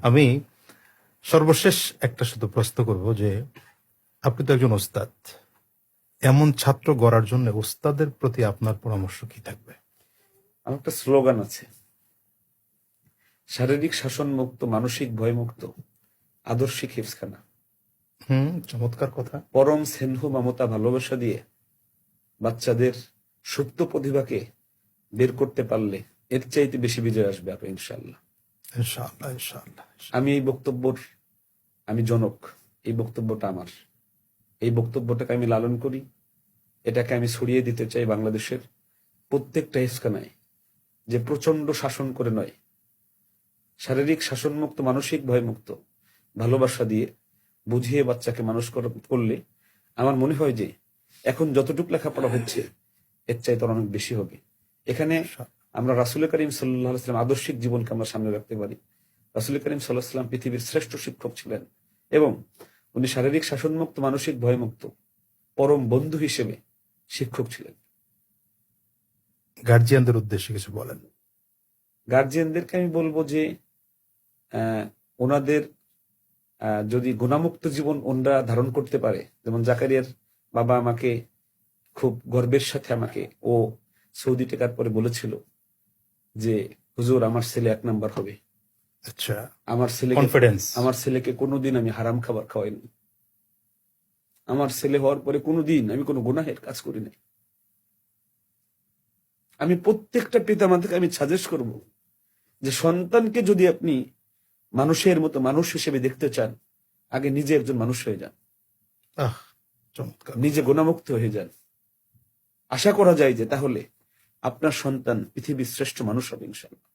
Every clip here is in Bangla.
আমি সর্বশেষ একটা শুধু প্রশ্ন করব যে আপনি তো একজন ওস্তাদ, এমন ছাত্র গড়ার জন্য ওস্তাদের প্রতি আপনার পরামর্শ কি থাকবে? আমার একটা স্লোগান আছে, শারীরিক শাসন মুক্ত, মানসিক ভয় মুক্ত, আদর্শিক হিফজখানা। চমৎকার কথা। পরম স্নেহ মমতা ভালোবাসা দিয়ে বাচ্চাদের সুপ্ত প্রতিভাকে বের করতে পারলে এর চাইতে বেশি বিজয় আসবে আরো, ইনশাল্লাহ। ইনশাআল্লাহ, ইনশাআল্লাহ। আমি এই বক্তব্যর আমি জনক, এই বক্তব্যটা আমার, এই বক্তব্যটাকে আমি লালন করি, এটাকে আমি ছড়িয়ে দিতে চাই বাংলাদেশের প্রত্যেকটা হিফজখানায়, যে প্রচন্ড শাসন করে নয়, শারীরিক শাসন মুক্ত, মানসিক ভয় মুক্ত, ভালোবাসা দিয়ে বুঝিয়ে বাচ্চাকে মানুষ করলে আমার মনে হয় যে এখন যতটুকু লেখাপড়া হচ্ছে এর চাইতে অনেক বেশি হবে। এখানে আমরা রাসূল করিম সাল্লাল্লাহু আলাইহি ওয়াসাল্লাম আদর্শিক জীবনকে আমরা সামনে রাখতে পারি। রাসূল করিম সাল্লাল্লাহু আলাইহি ওয়াসাল্লাম পৃথিবীর শ্রেষ্ঠ শিক্ষক ছিলেন এবং উনি শারীরিক শাসন মুক্ত, মানসিক ভয় মুক্ত, পরম বন্ধু হিসেবে শিক্ষক ছিলেন। গার্জিয়ানদের উদ্দেশ্যে কিছু বলেন। গার্জিয়ানদেরকে আমি বলবো যে ওনাদের যদি গুণামুক্ত জীবন ওনরা ধারণ করতে পারে, যেমন জাকারিয়ার বাবা আমাকে খুব গর্বের সাথে আমাকে ও সৌদি টেকার পরে বলেছিল যে হুজুর আমার ছেলে 1 নাম্বার হবে। আচ্ছা, আমার ছেলেকে কোনোদিন আমি হারাম খাবার খাওয়াইনি, আমার ছেলে হওয়ার পরে কোনোদিন আমি কোনো গুনাহের কাজ করি নাই। আমি প্রত্যেকটা পিতামাতাকে আমি সাজেস্ট করব যে সন্তানকে যদি আপনি মানুষের মতো মানুষ হিসেবে দেখতে চান, আগে নিজে একজন মানুষ হয়ে যান, চমৎকার। নিজে গুণামুক্ত হয়ে যান। আশা করা যায় যে তাহলে আপনার সন্তান পৃথিবীর শ্রেষ্ঠ মানুষ হবে ইনশাআল্লাহ।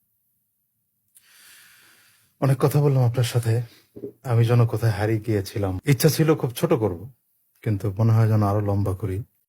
অনেক কথা বললাম আপনার সাথে, আমি যেন কোথায় হারিয়ে গিয়েছিলাম। ইচ্ছা ছিল খুব ছোট করব, কিন্তু মনে হয় যেন আরো লম্বা করি।